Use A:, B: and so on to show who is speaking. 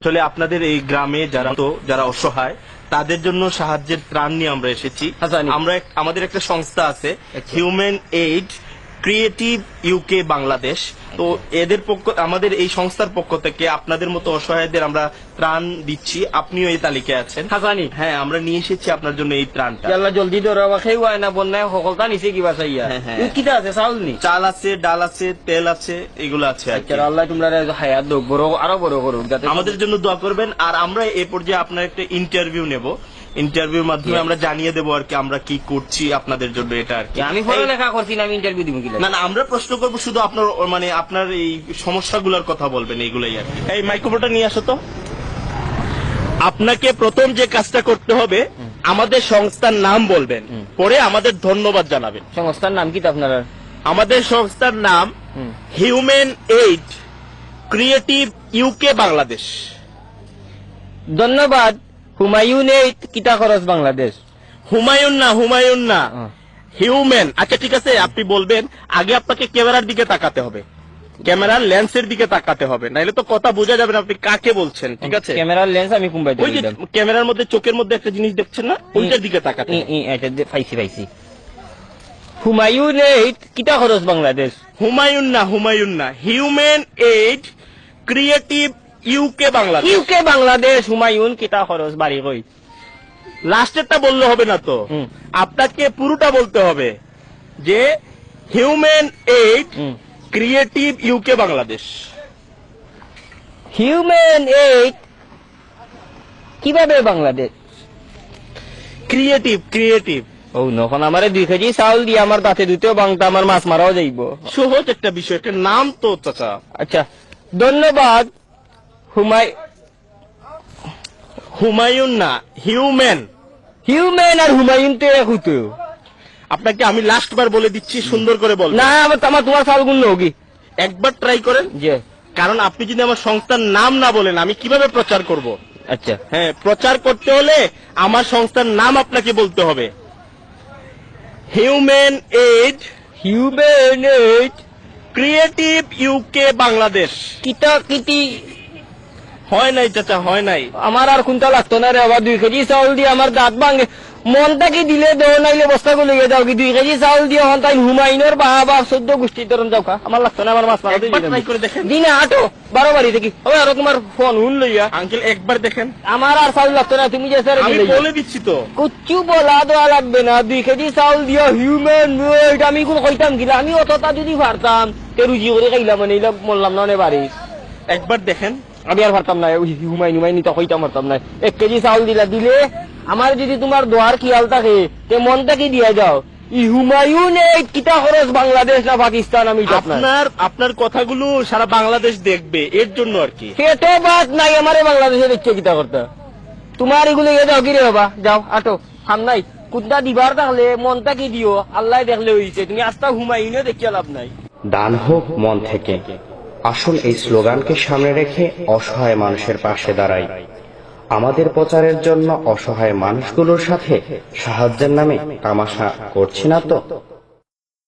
A: আসলে আপনাদের এই গ্রামে যারা অসহায় তাদের জন্য সাহায্যের ত্রাণ নিয়ে আমরা এসেছি। আমাদের একটা সংস্থা আছে, human aid creative UK Bangladesh. তো আমাদের এই সংস্থার পক্ষ থেকে আপনাদের মতো অসহায়দের আমরা ত্রাণ দিচ্ছি। আপনিও এই তালিকায় আছেন। হ্যাঁ, আমরা নিয়ে এসেছি আপনার জন্য এই ত্রাণটা।
B: জলদি না বন্যায় সকলটা নিচে কিবা চাইয়া কিটা আছে, চাউল নি,
A: চাল আছে, ডাল আছে, তেল আছে, এগুলো আছে।
B: আল্লাহ তোমরা হায়াত দোক বড় আরো বড় করুক, যাতে
A: আমাদের জন্য দোয়া করবেন। আর আমরা এই পর্যায়ে আপনার একটা ইন্টারভিউ নেব। ইন্টারভিউর মাধ্যমে আমরা জানিয়ে দেবো আর কি আমরা কি করছি আপনাদের জন্য। এটা আর কি
B: আমি পড়ালেখা করছি না, আমি ইন্টারভিউ দিব কি
A: না? আমরা প্রশ্ন করবো, শুধু আপনার মানে আপনার এই সমস্যাগুলোর কথা বলবেন, এইগুলাই আর কি। এই মাইক্রোফোনটা নিয়ে আসো তো। আপনাকে প্রথম যে কাজটা করতে হবে, আমাদের সংস্থার নাম বলবেন, পরে আমাদের ধন্যবাদ জানাবেন।
B: সংস্থার নাম কি আপনার?
A: আমাদের সংস্থার নাম human aid creative UK Bangladesh.
B: ধন্যবাদ। হুমায়ুন এইড কিটা খরচ বাংলাদেশ।
A: হুমায়ুন না, হিউম্যান। আচ্ছা ঠিক আছে, আপনি বলবেন। আগে আপনাকে ক্যামেরার দিকে তাকাতে হবে, ক্যামেরার লেন্সের দিকে তাকাতে হবে, নাইলে তো কথা বোঝা যাবে না আপনি কাকে বলছেন। ঠিক আছে,
B: ক্যামেরার লেন্স আমি কুম্বাই
A: ওই যে ক্যামেরার মধ্যে চোখের মধ্যে একটা জিনিস দেখছেন না, ওইটার দিকে তাকাতে।
B: পাইছি। হুমায়ুন এইড কিটা খরচ বাংলাদেশ।
A: হুমায়ুন না, human aid creative UK Bangladesh.
B: UK Bangladesh Humayun কিটা খরচ বাড়ি কই।
A: লাস্টেরটা বললে হবে না তো, আপনাকে পুরোটা বলতে হবে যে human aid creative UK Bangladesh.
B: Human aid কিভাবে বাংলাদেশ
A: ক্রিয়েটিভ।
B: ও নখন আমারে 2 কেজি চাউল দিয়ে আমার দাঁতে দুতেও বাংতা, আমার মাছ মারাও যাইব।
A: সহজ একটা বিষয়, একটা নাম তো চাচা।
B: আচ্ছা ধন্যবাদ।
A: হুমায়ুন না, হিউম্যান
B: আর হুমায়ুন তো এক হতো।
A: আপনাকে আমি লাস্ট বার বলে দিচ্ছি, সুন্দর করে বল।
B: না আমার তোমার চাউল গুণ হোগি,
A: একবার ট্রাই করেন।
B: যে
A: কারণ আপনি যদি আমার সংস্থার নাম না বলেন, আমি কিভাবে প্রচার করব?
B: আচ্ছা
A: হ্যাঁ, প্রচার করতে হলে আমার সংস্থার নাম আপনাকে বলতে হবে। Human aid creative UK Bangladesh.
B: কিটা কিটি
A: হয় নাই চাচা, হয় নাই।
B: আমার আর কোনটা লাগতো না রে বাবা। 2 কেজি চাউল দিয়ে আমার দাঁত ভাঙে, মনটা কি দিলে দেও নাইলে বস্তা গুলো যাও কি। 2 কেজি চাউল দিয়ে হন তাই হুমায়ুনের বাবা 14 গোষ্ঠীর ধরন যাও খা। আমার লাগতো না, আমার মাছ মারা
A: ট্রাই করে দেখেন।
B: দিনে 8 12 বাড়ি থেকে হবে। আর তোমার ফোন হুন লইয়া
A: আঙ্কেল একবার দেখেন।
B: আমার আর চাউল লাগতো না, তুমি যে স্যার
A: আমি বলে দিচ্ছি তো।
B: কুচ্ছু বলা দেওয়া লাগবে না। 2 কেজি চাউল দিয়া হিউম্যান এইড আমি কোন কইতাম গিলা। আমি অতটা যদি পারতাম তে রুজি করে খাইলাম, মানে এইলা মরলাম না বাড়ি।
A: একবার দেখেন।
B: আমি আর পারতাম না, হুমায়ুন তো কইতাম পারতাম না। 1 কেজি চাউল দিলে আমার যদি তোমার দোয়ার খেয়াল থাকে তে মনটা কি দিয়া যাও। হুমায়ুন এইড কিটা খরচ বাংলাদেশ না পাকিস্তান। আমি
A: আপনার কথাগুলো সারা বাংলাদেশ দেখবে, এর জন্য আর কি।
B: পেটে বাদ নাই আমারে বাংলাদেশে দেখছে কিটা করতে। তোমার এগুলো যাও কি রে বাবা, যাও আটো হাম নাই। কুদা দিবার থাকলে মনটা কি দিও, আল্লাহ দেখলে হইছে। তুমি আস্তা হুমায়ুনও দেখিয়া লাভ নাই।
C: দান হোক মন থেকে। আসুন এই স্লোগানকে সামনে রেখে অসহায় মানুষের পাশে দাঁড়াই। আমাদের প্রচারের জন্য অসহায় মানুষগুলোর সাথে সাহায্যের নামে তামাশা করছি না তো।